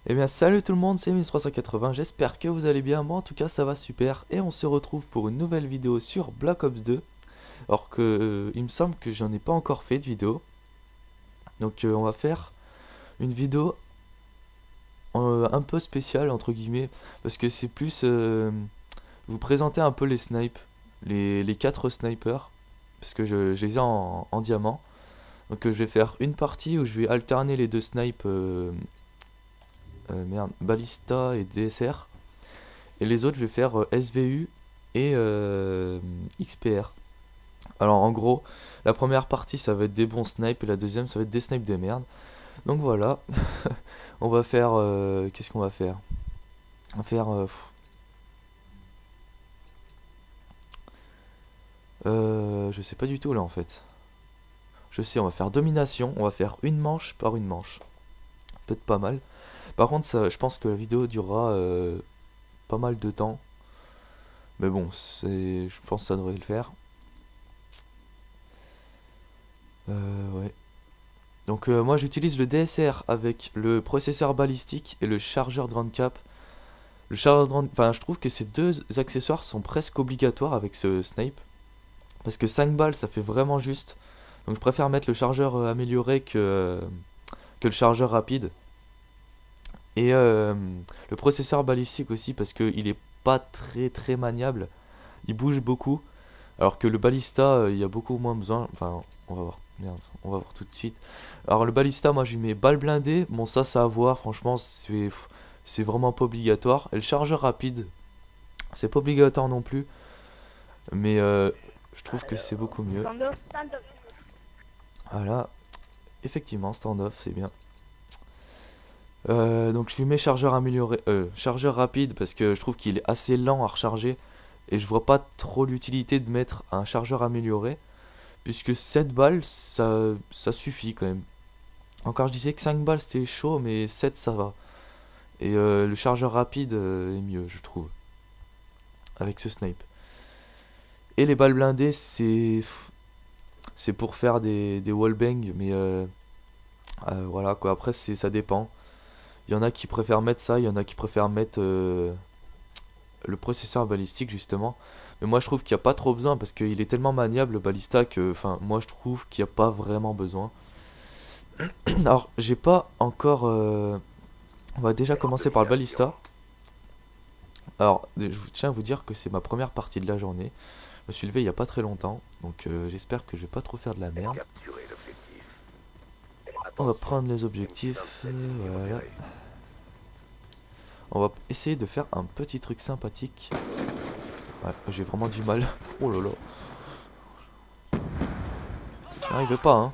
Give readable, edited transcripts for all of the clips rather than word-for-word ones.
Eh bien salut tout le monde, c'est Miss380, j'espère que vous allez bien, moi en tout cas ça va super. Et on se retrouve pour une nouvelle vidéo sur Black Ops 2. Alors que il me semble que j'en ai pas encore fait de vidéo. Donc on va faire une vidéo un peu spéciale entre guillemets. Parce que c'est plus vous présenter un peu les snipes, les 4 snipers. Parce que je les ai en diamant. Donc je vais faire une partie où je vais alterner les deux snipes Ballista et DSR. Et les autres je vais faire SVU et XPR. Alors en gros, la première partie ça va être des bons snipes et la deuxième ça va être des snipes de merde. Donc voilà, on va faire... qu'est-ce qu'on va faire? On va faire... je sais pas du tout là en fait. Je sais, on va faire domination, on va faire une manche par une manche. Peut-être pas mal. Par contre, ça, je pense que la vidéo durera pas mal de temps. Mais bon, je pense que ça devrait le faire. Ouais. Donc moi j'utilise le DSR avec le processeur balistique et le chargeur de cap. Le chargeur de enfin je trouve que ces deux accessoires sont presque obligatoires avec ce snipe. Parce que 5 balles ça fait vraiment juste. Donc je préfère mettre le chargeur amélioré que le chargeur rapide. Et le processeur balistique aussi parce qu'il est pas très maniable. Il bouge beaucoup. Alors que le balista il y a beaucoup moins besoin. Enfin on va voir. Merde, on va voir tout de suite. Alors le balista moi je lui mets balle blindée. Bon ça à voir. Franchement c'est vraiment pas obligatoire. Et le chargeur rapide c'est pas obligatoire non plus. Mais je trouve que c'est beaucoup mieux. Voilà. Effectivement standoff c'est bien. Donc je lui mets chargeur amélioré, chargeur rapide parce que je trouve qu'il est assez lent à recharger et je vois pas trop l'utilité de mettre un chargeur amélioré puisque 7 balles ça suffit quand même. Encore je disais que 5 balles c'était chaud mais 7 ça va. Et le chargeur rapide est mieux je trouve avec ce snipe. Et les balles blindées c'est pour faire des wallbang mais voilà quoi, après ça dépend. Il y en a qui préfèrent mettre ça, il y en a qui préfèrent mettre le processeur balistique justement. Mais moi je trouve qu'il n'y a pas trop besoin parce qu'il est tellement maniable le balista que, enfin moi je trouve qu'il n'y a pas vraiment besoin. Alors j'ai pas encore... on va déjà commencer par le balista. Alors je tiens à vous dire que c'est ma première partie de la journée. Je me suis levé il n'y a pas très longtemps, donc j'espère que je vais pas trop faire de la merde. On va prendre les objectifs, voilà. On va essayer de faire un petit truc sympathique. Ouais, j'ai vraiment du mal. Oh là là. J'arrive pas, hein.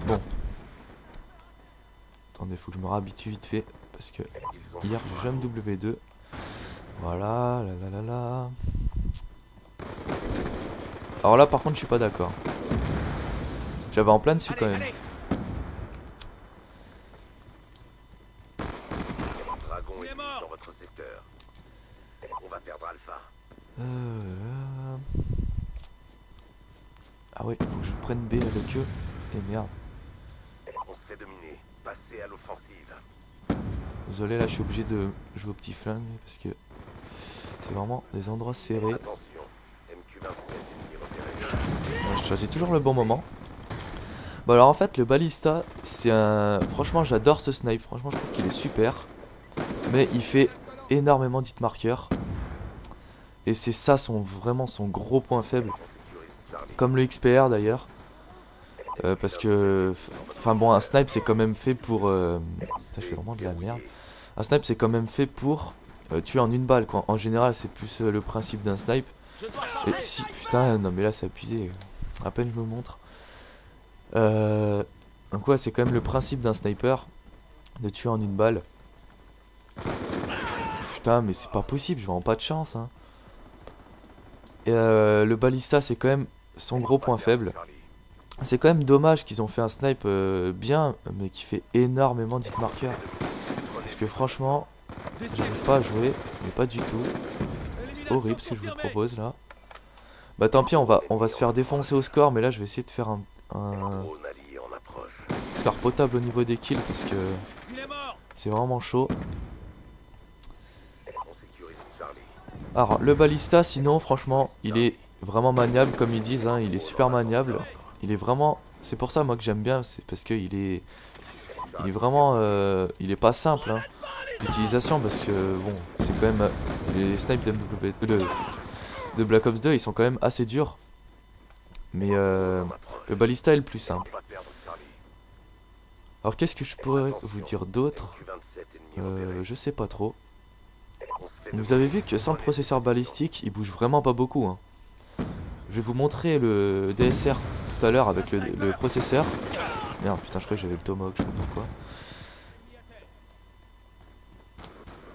Bon. Attendez, faut que je me réhabitue vite fait. Parce que hier, j'ai jamais W2. Voilà, là. Alors là, par contre, je suis pas d'accord. J'avais en plein dessus quand même. Secteur. On va perdre Alpha. Ah ouais, faut que je prenne B avec eux. Et merde. On se fait dominer. Passer à l'offensive. Désolé, là je suis obligé de jouer au petit flingue parce que c'est vraiment des endroits serrés. Attention. MQ27 Je choisis toujours le bon moment. Bon alors en fait le balista c'est un... Franchement j'adore ce snipe. Franchement je trouve qu'il est super. Mais il fait énormément d'hit marqueurs. Et c'est ça vraiment son gros point faible. Comme le XPR d'ailleurs. Parce que... Enfin bon, un snipe c'est quand même fait pour... Ça je fais vraiment de la merde. Un snipe c'est quand même fait pour tuer en une balle quoi. En général c'est plus le principe d'un snipe. Et si... Putain non mais là c'est abusé. À peine je me montre. Donc ouais c'est quand même le principe d'un sniper. De tuer en une balle. Putain mais c'est pas possible, j'ai vraiment pas de chance hein. Et le balista c'est quand même son gros point faible. C'est quand même dommage qu'ils ont fait un snipe bien mais qui fait énormément d'hit marqueurs. Parce que franchement j'arrive pas à jouer, mais pas du tout. C'est horrible ce que je vous propose là. Bah tant pis on va se faire défoncer au score, mais là je vais essayer de faire un score potable au niveau des kills parce que c'est vraiment chaud. On sécurise Charlie. Alors le balista sinon franchement il est vraiment maniable comme ils disent hein, il est super maniable. Il est vraiment, c'est pour ça moi que j'aime bien, c'est parce que il est vraiment, il est pas simple hein, l'utilisation parce que bon c'est quand même les snipes de Black Ops 2 ils sont quand même assez durs. Mais le balista est le plus simple. On va perdre Charlie. Alors qu'est-ce que je pourrais vous dire d'autre? Q27 ennemis repérés. Je sais pas trop. On se fait Vous avez vu que sans le processeur balistique, il bouge vraiment pas beaucoup. Hein. Je vais vous montrer le DSR tout à l'heure avec le processeur. Merde, putain, je crois que j'avais le tomahawk, je sais pas pourquoi.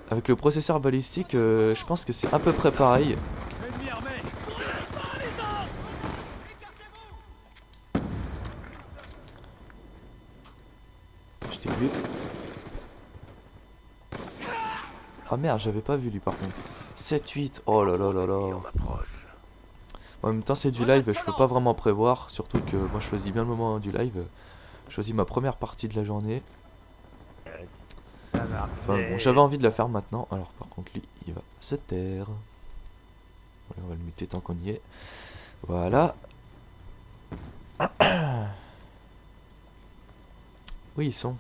Avec le processeur balistique, je pense que c'est à peu près pareil. Je t'ai vu. Ah merde, j'avais pas vu lui par contre. 7-8, oh là là là là. on approche. En même temps c'est du live, je peux pas vraiment prévoir, surtout que moi je choisis bien le moment du live. Je choisis ma première partie de la journée. Enfin bon, j'avais envie de la faire maintenant, alors par contre lui il va se taire. Voilà, on va le muter tant qu'on y est. Voilà. Oui ils sont.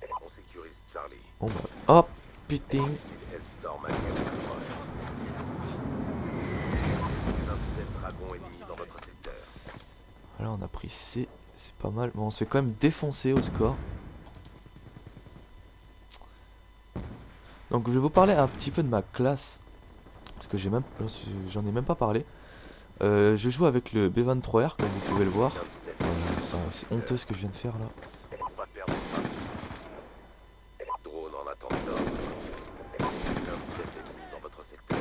On sécurise Charlie. Bon bah, oh putain. Missile Hellstorm à approche. 27 dragons ennemis dans votre secteur. Voilà on a pris C, c'est pas mal. Bon on se fait quand même défoncer au score. Donc je vais vous parler un petit peu de ma classe. Parce que j'en ai même pas parlé. Je joue avec le B23R comme vous pouvez le voir. 27 C'est honteux ce que je viens de faire là. on va perdre Charlie. Drone en attente d'ordre. 27 ennemis dans votre secteur.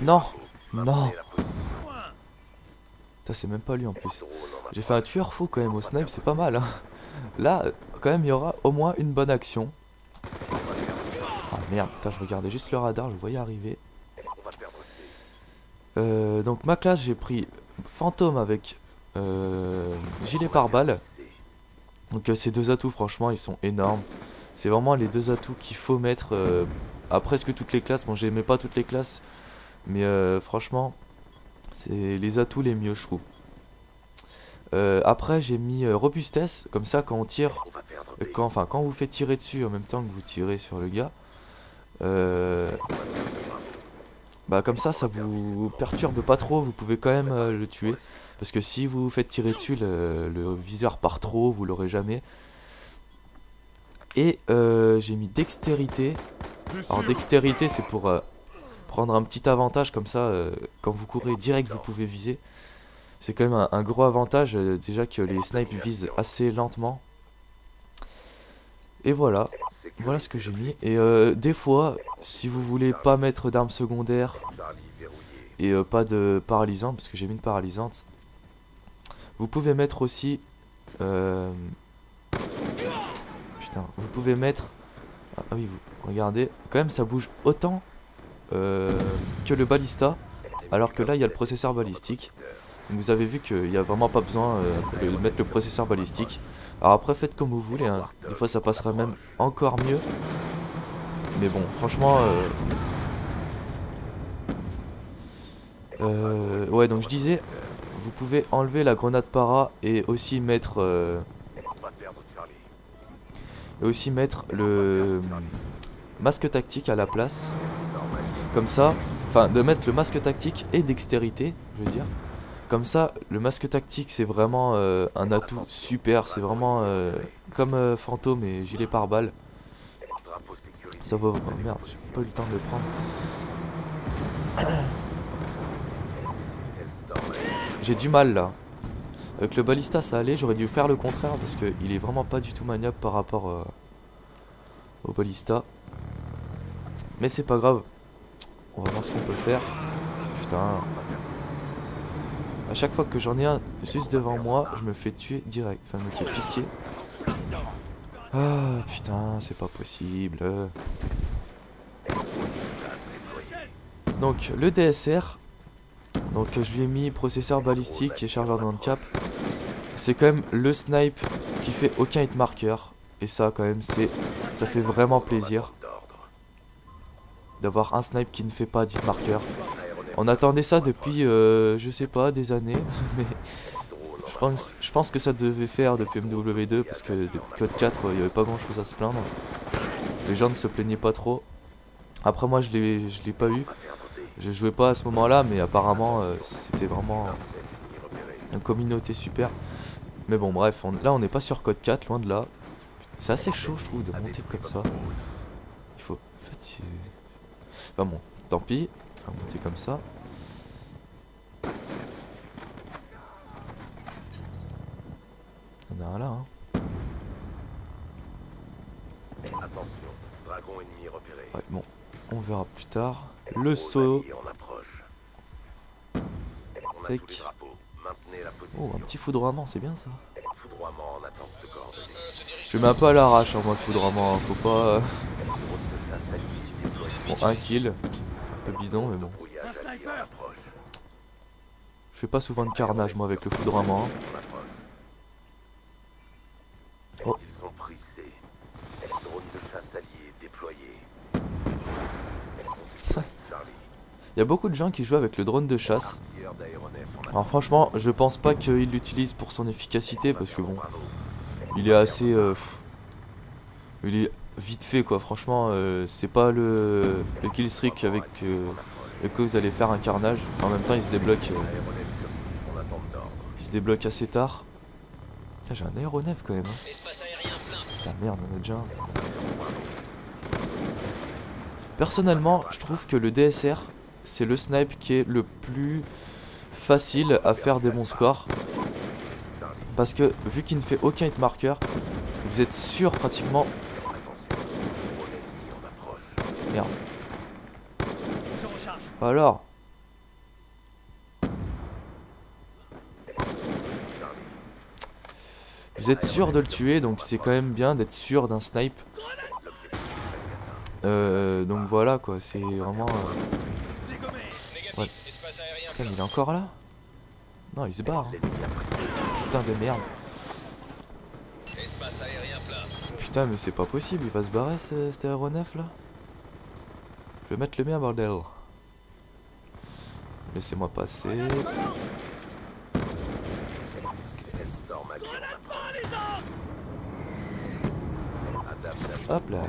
Non. Non. Maintenez la position. Putain c'est même pas lui en plus. Drone en J'ai fait un tueur fou quand même au snipe, c'est pas mal hein. Là quand même il y aura au moins une bonne action. Ah merde, putain je regardais juste le radar, je le voyais arriver. On va perdre C. Donc ma classe j'ai pris fantôme avec gilet pare-balles. Donc ces deux atouts franchement ils sont énormes. C'est vraiment les deux atouts qu'il faut mettre à presque toutes les classes. Bon j'aimais pas toutes les classes. Mais franchement c'est les atouts les mieux je trouve. Après j'ai mis robustesse. Comme ça quand on tire, On va perdre B. quand vous faites tirer dessus en même temps que vous tirez sur le gars, bah comme ça vous perturbe pas trop, vous pouvez quand même le tuer. Parce que si vous faites tirer dessus, le viseur part trop, vous l'aurez jamais. Et j'ai mis dextérité. Alors dextérité c'est pour prendre un petit avantage comme ça, quand vous courez direct vous pouvez viser. C'est quand même un gros avantage, déjà que les snipes visent assez lentement. Et voilà, voilà ce que j'ai mis. Et des fois, si vous voulez pas mettre d'armes secondaires Charlie verrouillé. et pas de paralysante, parce que j'ai mis une paralysante, vous pouvez mettre aussi... putain, vous pouvez mettre... Ah oui, vous regardez, quand même ça bouge autant que le balista, alors que là il y a le processeur balistique. Vous avez vu qu'il n'y a vraiment pas besoin de mettre le processeur balistique. Alors après faites comme vous voulez, hein. Des fois ça passera même encore mieux. Mais bon, franchement... ouais donc je disais, vous pouvez enlever la grenade para et aussi mettre... On va perdre Charlie. le masque tactique à la place. Comme ça, enfin de mettre le masque tactique et dextérité, je veux dire. Comme ça, le masque tactique c'est vraiment un atout super, c'est vraiment comme fantôme et gilet pare-balles. Drapeau sécurisé. Ça vaut... Oh merde, j'ai pas eu le temps de le prendre. Missile Hellstorm. J'ai du mal là. Avec le balista ça allait, j'aurais dû faire le contraire parce qu'il est vraiment pas du tout maniable par rapport au balista. Mais c'est pas grave. On va voir ce qu'on peut faire. Putain. A chaque fois que j'en ai un juste devant moi, je me fais tuer direct. Enfin, je me fais piquer. Ah putain, c'est pas possible. Donc, le DSR, Donc je lui ai mis processeur balistique et chargeur de handicap. C'est quand même le snipe qui fait aucun hit marker. Et ça quand même ça fait vraiment plaisir d'avoir un snipe qui ne fait pas d'hit marker. On attendait ça depuis je sais pas des années. Mais je pense que ça devait faire depuis MW2 parce que depuis Code 4 il n'y avait pas grand chose à se plaindre. Les gens ne se plaignaient pas trop. Après moi je l'ai pas eu. Je jouais pas à ce moment là mais apparemment c'était vraiment une communauté super. Mais bon bref, là on n'est pas sur Code 4, loin de là. C'est assez chaud je trouve de monter comme ça. Il faut... En fait, enfin bon, tant pis, on va monter comme ça. On a un là hein. Attention, dragon ennemi repéré. Ouais bon, on verra plus tard. Le saut. Tac. Oh un petit foudroiement, c'est bien ça. Je mets un peu à l'arrache en moi le foudroiement, hein. Faut pas... Bon un kill. Un peu bidon mais bon. Je fais pas souvent de carnage moi avec le foudroiement. Hein. Oh. Il y a beaucoup de gens qui jouent avec le drone de chasse. Alors franchement, je pense pas qu'il l'utilise pour son efficacité parce que bon, il est assez, il est vite fait quoi. Franchement, c'est pas le kill streak avec que vous allez faire un carnage. En même temps, il se débloque assez tard. J'ai un aéronef quand même. Hein. Putain merde, on a déjà un. Personnellement, je trouve que le DSR, c'est le snipe qui est le plus facile à faire des bons scores. Parce que vu qu'il ne fait aucun hit marker, vous êtes sûr pratiquement... Merde. Alors. Vous êtes sûr de le tuer, donc c'est quand même bien d'être sûr d'un snipe. Donc voilà quoi, c'est vraiment... Ouais. Putain, mais il est encore là? Non, il se barre. Hein. Putain de merde. Putain, mais c'est pas possible, il va se barrer cet aéronef là. Je vais mettre le mien, bordel. Laissez-moi passer. Hop là.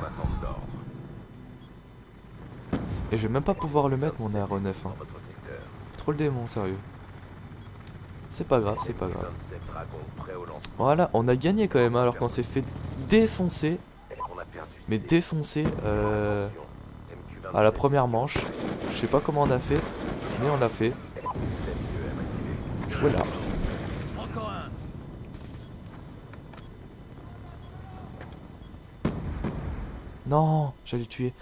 Et je vais même pas pouvoir le mettre mon aéronef. Hein. Trop le démon, sérieux. C'est pas grave, c'est pas grave. Voilà, on a gagné quand même, hein, alors qu'on s'est fait défoncer. Mais défoncer à la première manche. Je sais pas comment on a fait, mais on l'a fait. Voilà. Non, j'allais tuer.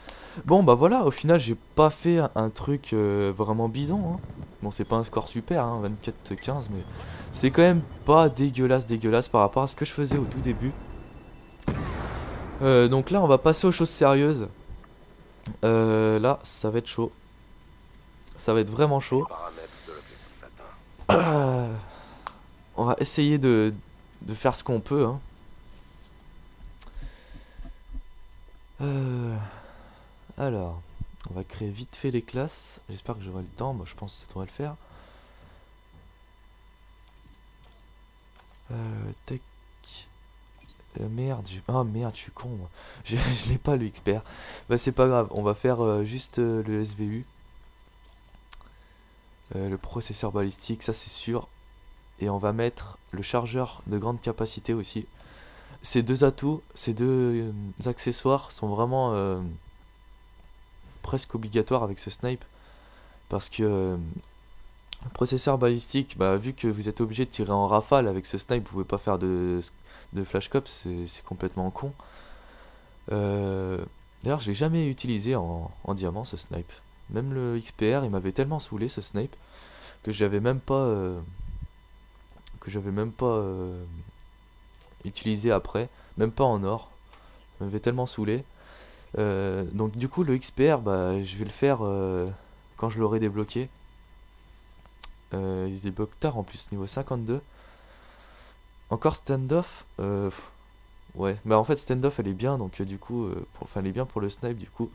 Bon bah voilà, au final j'ai pas fait un truc vraiment bidon. Hein. Bon c'est pas un score super, hein, 24-15, mais c'est quand même pas dégueulasse par rapport à ce que je faisais au tout début. Donc là on va passer aux choses sérieuses. Là ça va être chaud. Ça va être vraiment chaud. On va essayer de faire ce qu'on peut. Hein. Alors, on va créer vite fait les classes. J'espère que j'aurai le temps. Moi, je pense que ça devrait le faire. Tac. Merde, oh merde, je suis con. Moi. Je l'ai pas le XPR. Bah, c'est pas grave. On va faire juste le SVU. Le processeur balistique, ça c'est sûr. Et on va mettre le chargeur de grande capacité aussi. Ces deux atouts, ces deux accessoires sont vraiment presque obligatoires avec ce snipe. Parce que le processeur balistique, bah, vu que vous êtes obligé de tirer en rafale avec ce snipe, vous pouvez pas faire de flashcop, c'est complètement con. D'ailleurs, je l'ai jamais utilisé en diamant ce snipe. Même le XPR, il m'avait tellement saoulé ce snipe que j'avais même pas utilisé après, même pas en or. Il m'avait tellement saoulé. Donc du coup le XPR, bah, je vais le faire quand je l'aurai débloqué. Ils débloquent tard en plus, niveau 52. Encore standoff. Ouais, mais en fait standoff elle est bien, donc du coup, enfin elle est bien pour le snipe, du coup.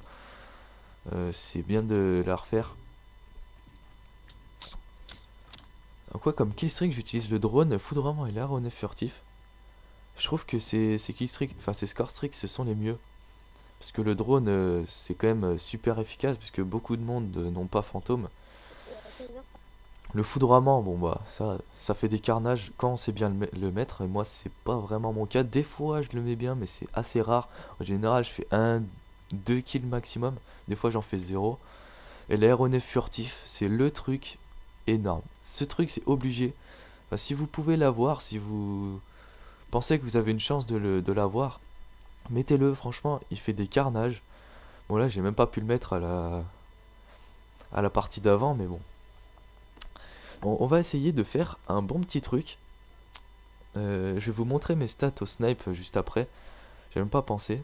C'est bien de la refaire. En quoi comme killstreak j'utilise le drone, foudroiement et l'aéronef furtif. Je trouve que ces killstreak, enfin ces score streaks ce sont les mieux. Parce que le drone c'est quand même super efficace puisque beaucoup de monde n'ont pas fantôme. Le foudroiement, bon bah ça fait des carnages quand on sait bien le mettre. Et moi c'est pas vraiment mon cas. Des fois je le mets bien mais c'est assez rare. En général je fais 1-2 kills maximum. Des fois j'en fais 0. Et l'aéronef furtif c'est le truc énorme. Ce truc c'est obligé. Enfin, si vous pouvez l'avoir, si vous pensez que vous avez une chance de l'avoir, mettez-le, franchement il fait des carnages. Bon là j'ai même pas pu le mettre à la partie d'avant mais bon. On va essayer de faire un bon petit truc. Je vais vous montrer mes stats au snipe juste après. J'ai même pas pensé.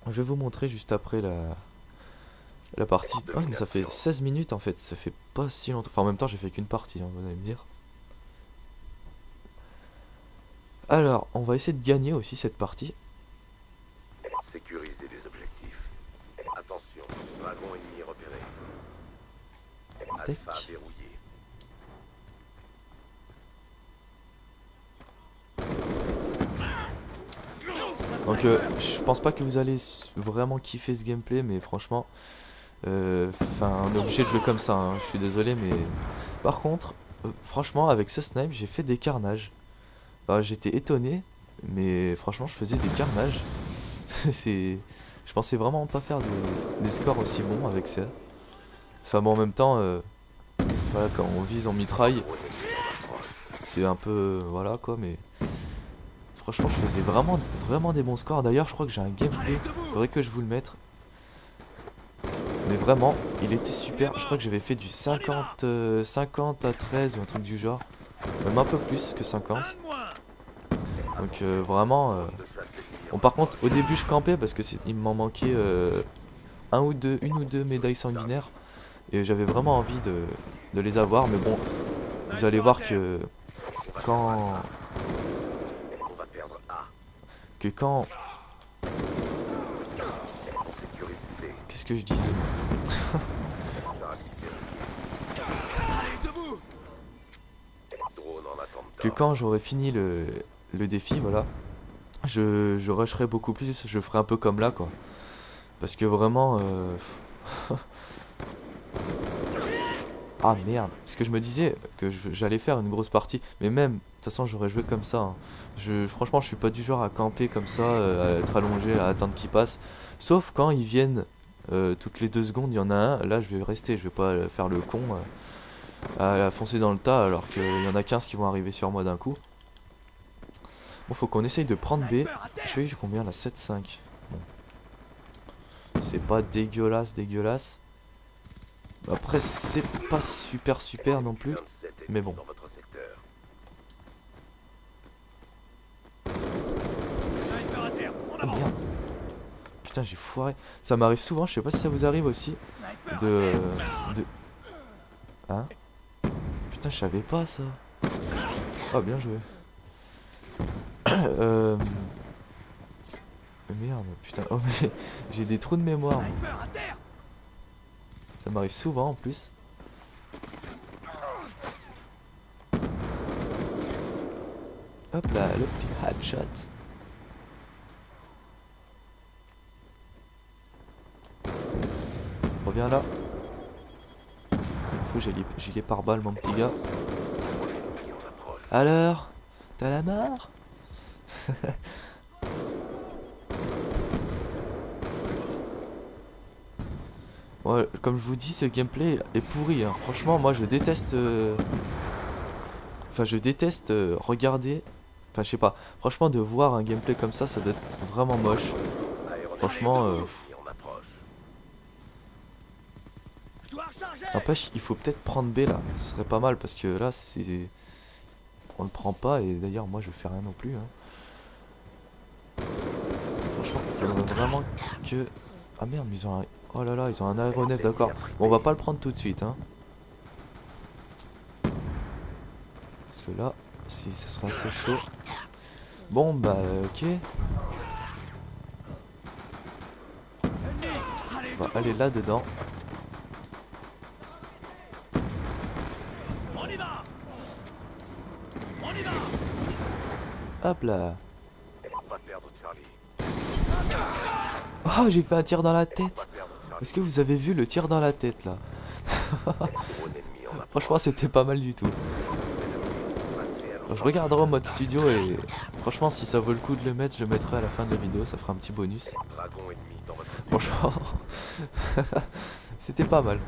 Je vais vous montrer juste après la partie. Ah, mais ça fait 16 minutes en fait. Ça fait pas si longtemps. Enfin, en même temps, j'ai fait qu'une partie, hein, vous allez me dire. Alors, on va essayer de gagner aussi cette partie. Sécuriser les objectifs. Attention, dragon ennemi repéré. Tac. Alpha verrouillé. Donc, je pense pas que vous allez vraiment kiffer ce gameplay, mais franchement, enfin, on est obligé de jouer comme ça. Hein, je suis désolé, mais par contre, franchement, avec ce snipe, j'ai fait des carnages. Bah, j'étais étonné, mais franchement, je faisais des carnages. Je pensais vraiment pas faire des scores aussi bons avec ça. Enfin bon, en même temps, voilà, quand on vise en mitraille, c'est un peu, voilà quoi, mais franchement, je faisais vraiment des bons scores. D'ailleurs, je crois que j'ai un gameplay, faudrait que je vous le mette. Mais vraiment, il était super. Je crois que j'avais fait du 50 à 13 ou un truc du genre, même un peu plus que 50. Donc vraiment. Bon, par contre, au début, je campais parce que il m'en manquait une ou deux médailles sanguinaires et j'avais vraiment envie de les avoir. Mais bon, vous allez voir que quand qu'est-ce que je disais? Que quand j'aurai fini le défi, voilà, je rusherai beaucoup plus, je ferai un peu comme là quoi. Parce que vraiment ah merde, parce que je me disais que j'allais faire une grosse partie, mais même, de toute façon j'aurais joué comme ça. Hein. Franchement je suis pas du genre à camper comme ça, à être allongé, à attendre qu'il passe. Sauf quand ils viennent toutes les 2 secondes, il y en a un, là je vais rester, je vais pas faire le con à foncer dans le tas alors qu'il y en a 15 qui vont arriver sur moi d'un coup. Bon, faut qu'on essaye de prendre B. Je fais combien là? 7-5. Bon. C'est pas dégueulasse. Après, c'est pas super non plus. Mais bon. Oh merde. Putain, j'ai foiré. Ça m'arrive souvent, je sais pas si ça vous arrive aussi. Hein? Putain, je savais pas ça. Oh, bien joué. Merde, putain. Oh, mais j'ai des trous de mémoire. Ça m'arrive souvent en plus. Hop là, le petit headshot. Reviens là. Faut gilet pare-balles mon petit gars. Alors, t'as la mort? Ouais, comme je vous dis, ce gameplay est pourri. Hein. Franchement, moi je déteste. Enfin, je déteste regarder. Enfin, je sais pas. Franchement, de voir un gameplay comme ça doit être vraiment moche. Franchement. N'empêche, il faut peut-être prendre B là. Ce serait pas mal parce que là, c'est. On le prend pas et d'ailleurs, moi je fais rien non plus. Hein. Franchement, il faudrait vraiment que. Ah merde, ils ont un. Oh là là, ils ont un aéronef, d'accord. Bon, on va pas le prendre tout de suite. Hein. que là, si ça sera assez chaud. Bon bah ok. On va aller là dedans. Hop là. Pas perdre Charlie. Oh, j'ai fait un tir dans la tête. Pas perdre Charlie. Est-ce que vous avez vu le tir dans la tête là? Drone ennemi en approche. Franchement, c'était pas mal du tout. Passez à Alors, je regarderai en mode studio et franchement, si ça vaut le coup de le mettre, je le mettrai à la fin de la vidéo. Ça fera un petit bonus. dragon ennemi dans votre secteur. Franchement, c'était pas mal.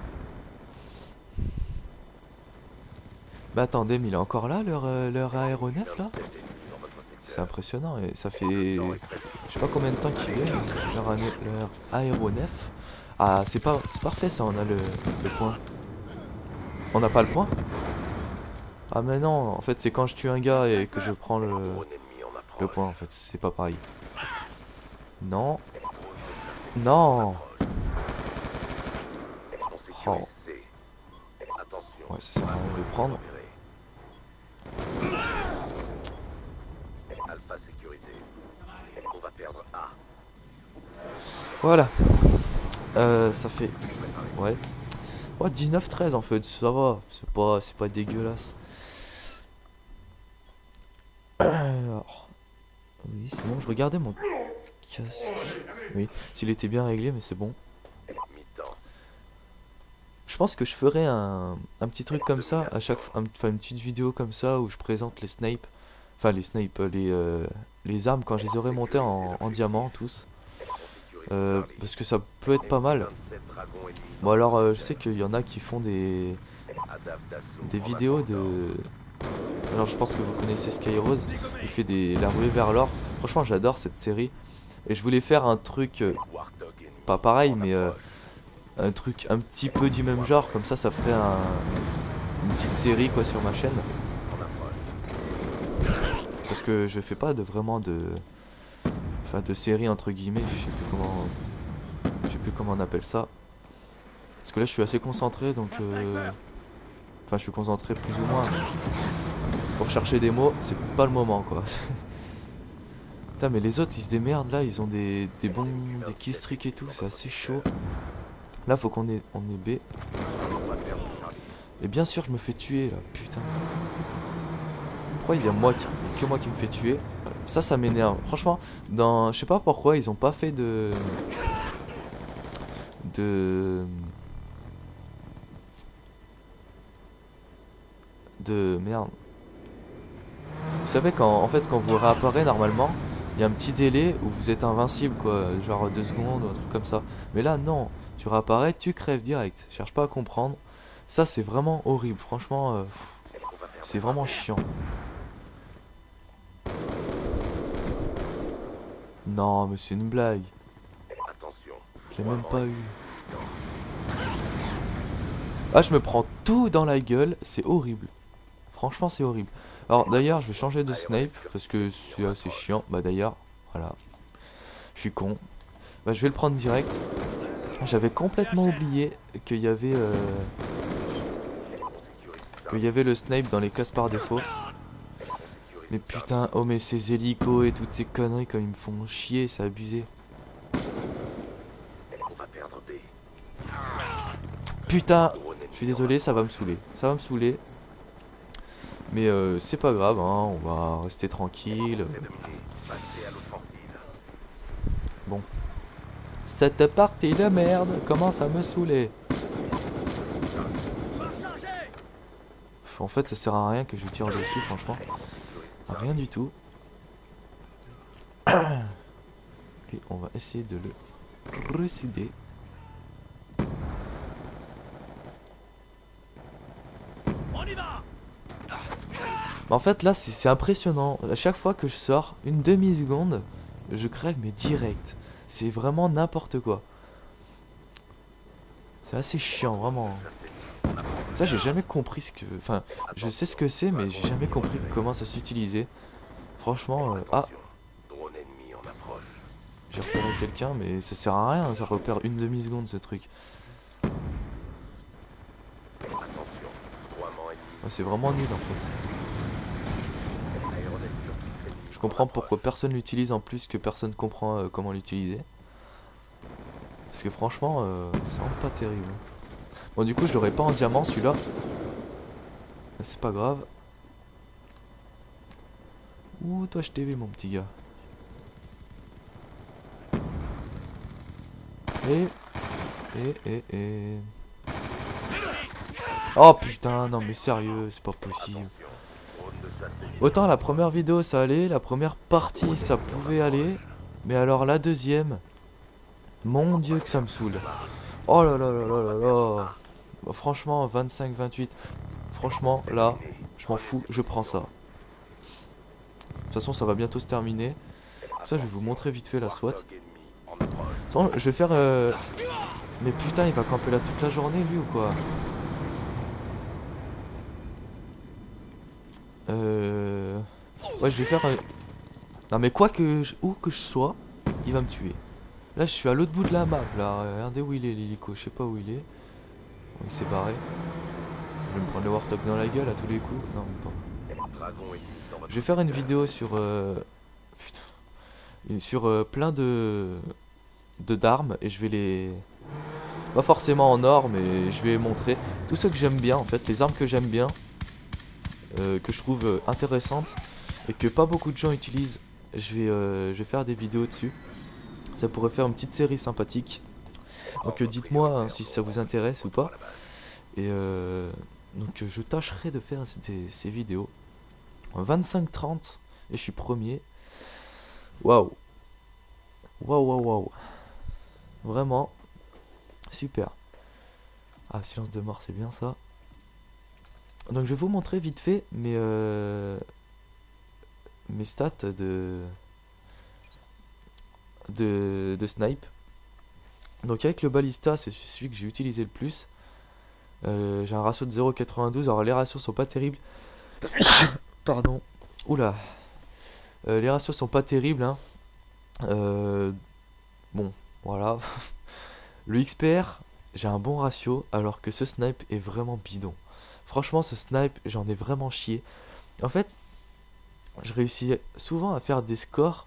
Mais attendez, mais il est encore là leur aéronef là? 27 ennemis dans votre secteur. C'est impressionnant et ça fait je sais pas combien de temps qu'il est leur aéronef. Ah c'est parfait ça, on a le point. On n'a pas le point? Ah mais non, en fait c'est quand je tue un gars et que je prends Drone ennemi en approche. le point en fait, c'est pas pareil. Non, Drone déplacé. non. On sécurise C. Attention. Ouais, ça sert à rien de le prendre. Alpha sécurisé. On va perdre A. Voilà. Ça fait ouais. Ouais, 19-13 en fait, ça va, c'est pas dégueulasse. Alors, oui, c'est bon, je regardais mon casque. Oui, s'il était bien réglé, mais c'est bon. Mi-temps. Je pense que je ferai un petit truc comme ça à chaque fois, enfin une petite vidéo comme ça où je présente les snipes, enfin les armes quand je les aurai montées en diamant tous. On sécurise Charlie. Parce que ça peut être pas mal. 27 dragons ennemis Bon alors je sais qu'il y en a qui font des Adapte d'assaut. vidéos de... Alors je pense que vous connaissez Skyrose, il fait la ruée vers l'or. Franchement j'adore cette série. Et je voulais faire un truc, Warthog ennemi. pas pareil mais un truc un petit peu du même genre. Comme ça ferait une petite série quoi sur ma chaîne. En approche. Parce que je fais pas vraiment de... Enfin de série entre guillemets, je sais plus comment on appelle ça. Parce que là je suis assez concentré donc... Enfin je suis concentré plus ou moins. Pour chercher des mots, c'est pas le moment quoi. Putain mais les autres ils se démerdent là, ils ont des killstreaks et tout, c'est assez chaud. Là faut qu'on ait B. On va perdre Charlie. Et bien sûr je me fais tuer là, putain. Pourquoi il y a que moi qui me fait tuer? Ça m'énerve. Franchement, je sais pas pourquoi ils ont pas fait de merde. Vous savez en fait quand vous réapparaissez normalement, il y a un petit délai où vous êtes invincible quoi, genre 2 secondes ou un truc comme ça. Mais là non, tu réapparais, tu crèves direct. Cherche pas à comprendre. Ça c'est vraiment horrible, franchement On va perdre c'est vraiment chiant. Non mais c'est une blague, Attention. je l'ai même pas eu. Ah je me prends tout dans la gueule, c'est horrible. Franchement c'est horrible. Alors d'ailleurs je vais changer de snipe parce que c'est assez chiant. Bah d'ailleurs, voilà. Je suis con. Bah je vais le prendre direct. J'avais complètement oublié qu'il y avait le snipe dans les classes par défaut. Mais putain, oh mais ces hélicos et toutes ces conneries comme ils me font chier, c'est abusé. On va perdre B. Putain, Drone ennemi je suis désolé, ça va me saouler. Ça va me saouler. Mais c'est pas grave, hein, on va rester tranquille. terminé. Passez à l'offensive. Bon. Cette partie de merde commence à me saouler. En fait, ça sert à rien que je tire dessus, franchement. Rien du tout. Et on va essayer de le récider. En fait, là, c'est impressionnant. À chaque fois que je sors, une demi-seconde, je crève, mais direct. C'est vraiment n'importe quoi. C'est assez chiant, vraiment. Ça, j'ai jamais compris ce que... Enfin, je sais ce que c'est, mais j'ai jamais compris comment ça s'utilisait. Franchement, ah, Attention. Drone ennemi en approche. j'ai repéré quelqu'un, mais ça sert à rien, ça repère une demi-seconde, ce truc. Attention. Droiement ennemi. Ah, c'est vraiment nul, en fait. comprends pourquoi personne l'utilise en plus que personne comprend comment l'utiliser. Parce que franchement, c'est vraiment pas terrible. Bon, du coup, je l'aurai pas en diamant celui-là. C'est pas grave. Ouh, toi, je t'ai vu, mon petit gars. Et. Oh putain, non mais sérieux, c'est pas possible. Autant la première vidéo ça allait, la première partie ça pouvait aller. Mais alors la deuxième, mon dieu que ça me saoule. Oh là là là là là là. Bah, franchement, 25-28. Franchement, là, je m'en fous, je prends ça. De toute façon, ça va bientôt se terminer. Ça, je vais vous montrer vite fait la SWAT. De toute façon, je vais faire... Mais putain, il va camper là toute la journée, lui, ou quoi? Ouais, je vais faire... Non, mais quoi que où que je sois, il va me tuer. Là, je suis à l'autre bout de la map, là. Regardez où il est, l'hélico. Je sais pas où il est. Bon, il s'est barré. Je vais me prendre le Warthog dans la gueule à tous les coups. Non, pas. Je vais faire une vidéo sur... Putain. Sur plein d'armes. Et je vais les... Pas forcément en or, mais je vais montrer tout ce que j'aime bien, en fait. Les armes que j'aime bien. Que je trouve intéressantes. Et que pas beaucoup de gens utilisent. Je vais faire des vidéos dessus. Ça pourrait faire une petite série sympathique. Donc dites-moi hein, si ça vous intéresse ou pas. Et donc je tâcherai de faire ces vidéos. 25-30 et je suis premier. Waouh. Waouh waouh waouh. Vraiment. Super. Ah, silence de mort, c'est bien ça. Donc je vais vous montrer vite fait mes stats de snipe. Donc avec le balista, c'est celui que j'ai utilisé le plus. J'ai un ratio de 0,92. Alors les ratios sont pas terribles. Pardon. Oula. Les ratios sont pas terribles. Hein. Bon, voilà. Le XPR, j'ai un bon ratio. Alors que ce snipe est vraiment bidon. Franchement, ce snipe, j'en ai vraiment chié. En fait, je réussis souvent à faire des scores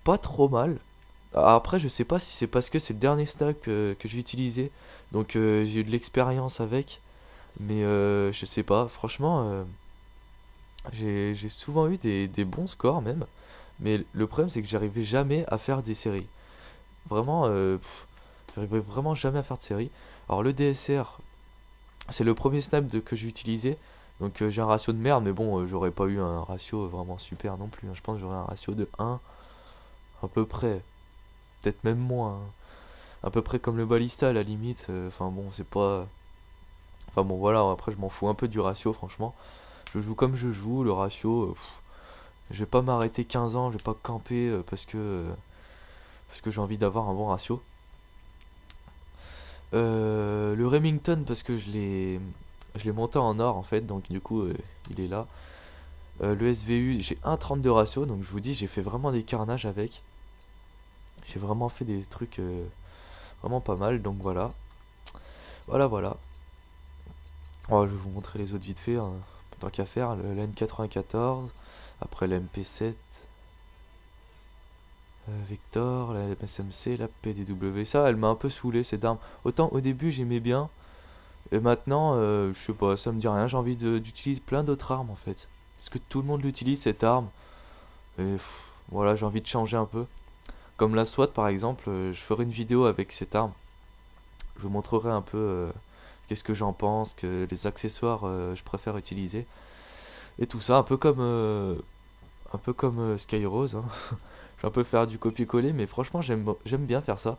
pas trop mal. Après, je sais pas si c'est parce que c'est le dernier snipe que j'ai utilisé. Donc, j'ai eu de l'expérience avec. Mais je sais pas. Franchement, j'ai souvent eu des bons scores même. Mais le problème, c'est que j'arrivais jamais à faire des séries. Vraiment, j'arrivais vraiment jamais à faire de séries. Alors, le DSR, c'est le premier snipe que j'ai utilisé. Donc, j'ai un ratio de merde. Mais bon, j'aurais pas eu un ratio vraiment super non plus. Hein. Je pense que j'aurais un ratio de 1 à peu près. Peut-être même moins. Hein. À peu près comme le balista à la limite. Enfin bon, c'est pas... Enfin bon, voilà, après je m'en fous un peu du ratio, franchement. Je joue comme je joue, le ratio... je vais pas m'arrêter 15 ans, je vais pas camper parce que j'ai envie d'avoir un bon ratio. Le Remington, parce que je l'ai monté en or en fait, donc du coup il est là. Le SVU, j'ai 1,32 ratio, donc je vous dis, j'ai fait vraiment des carnages avec. J'ai vraiment fait des trucs vraiment pas mal, donc voilà. Voilà. Oh, je vais vous montrer les autres vite fait, hein. Tant qu'à faire, le N94, après la MP7, Vector, la SMC, la PDW. Ça, elle m'a un peu saoulé cette arme. Autant au début j'aimais bien, et maintenant, je sais pas, ça me dit rien. J'ai envie d'utiliser plein d'autres armes en fait. Parce que tout le monde l'utilise cette arme. Et voilà, j'ai envie de changer un peu. Comme la SWAT par exemple, je ferai une vidéo avec cette arme. Je vous montrerai un peu qu'est-ce que j'en pense, que les accessoires je préfère utiliser. Et tout ça, un peu comme Skyrose. Hein. Je vais un peu faire du copier-coller, mais franchement j'aime bien faire ça.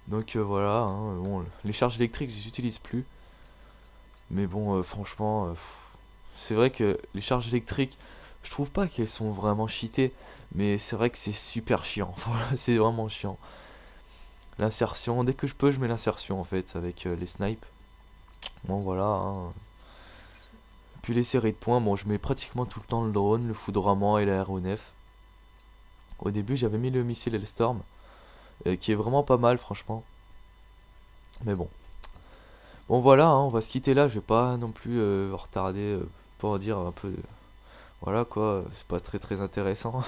Donc voilà, hein, bon, les charges électriques je les utilise plus. Mais bon, franchement, c'est vrai que les charges électriques, je trouve pas qu'elles sont vraiment cheatées. Mais c'est vrai que c'est super chiant. Voilà, c'est vraiment chiant. L'insertion, dès que je peux, je mets l'insertion en fait avec les snipes. Bon voilà. Hein. Puis les séries de points, bon je mets pratiquement tout le temps le drone, le foudroiement et l'aéronef. Au début j'avais mis le missile Hellstorm, qui est vraiment pas mal franchement. Mais bon. Bon voilà, hein, on va se quitter là, je vais pas non plus retarder pour dire un peu... Voilà quoi, c'est pas très intéressant.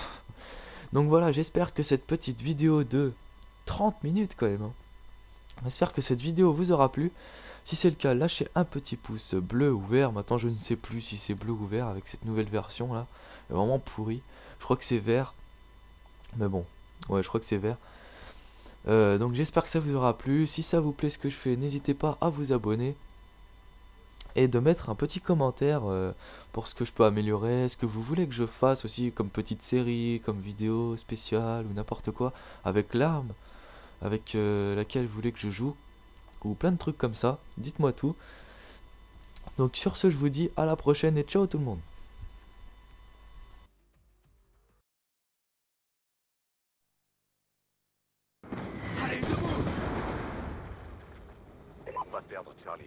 Donc voilà, j'espère que cette petite vidéo de 30 minutes quand même, hein. J'espère que cette vidéo vous aura plu. Si c'est le cas, lâchez un petit pouce bleu ou vert. Maintenant, je ne sais plus si c'est bleu ou vert avec cette nouvelle version là. Elle est vraiment pourri. Je crois que c'est vert. Mais bon, ouais, je crois que c'est vert. Donc j'espère que ça vous aura plu. Si ça vous plaît ce que je fais, n'hésitez pas à vous abonner. Et de mettre un petit commentaire pour ce que je peux améliorer, ce que vous voulez que je fasse aussi comme petite série, comme vidéo spéciale ou n'importe quoi, avec l'arme avec laquelle vous voulez que je joue, ou plein de trucs comme ça, dites-moi tout. Donc sur ce, je vous dis à la prochaine et ciao tout le monde. Pas perdre Charlie.